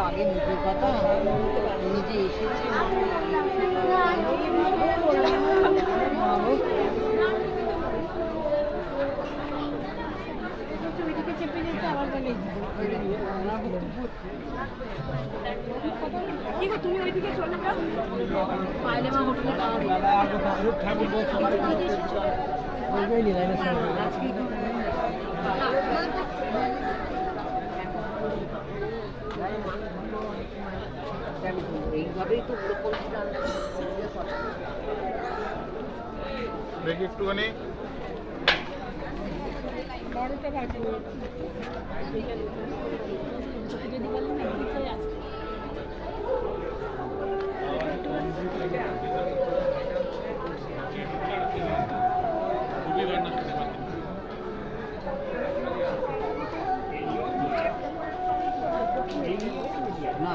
আগে নিজের কথা নিজে এসেছে তুমি ওইদিকে চলে যাও পাইলে মা হোটেলে এইভাবেই তো দেখি একটুখানি বড়টা বাকি যদি বলেন না ভিতরে আসতে না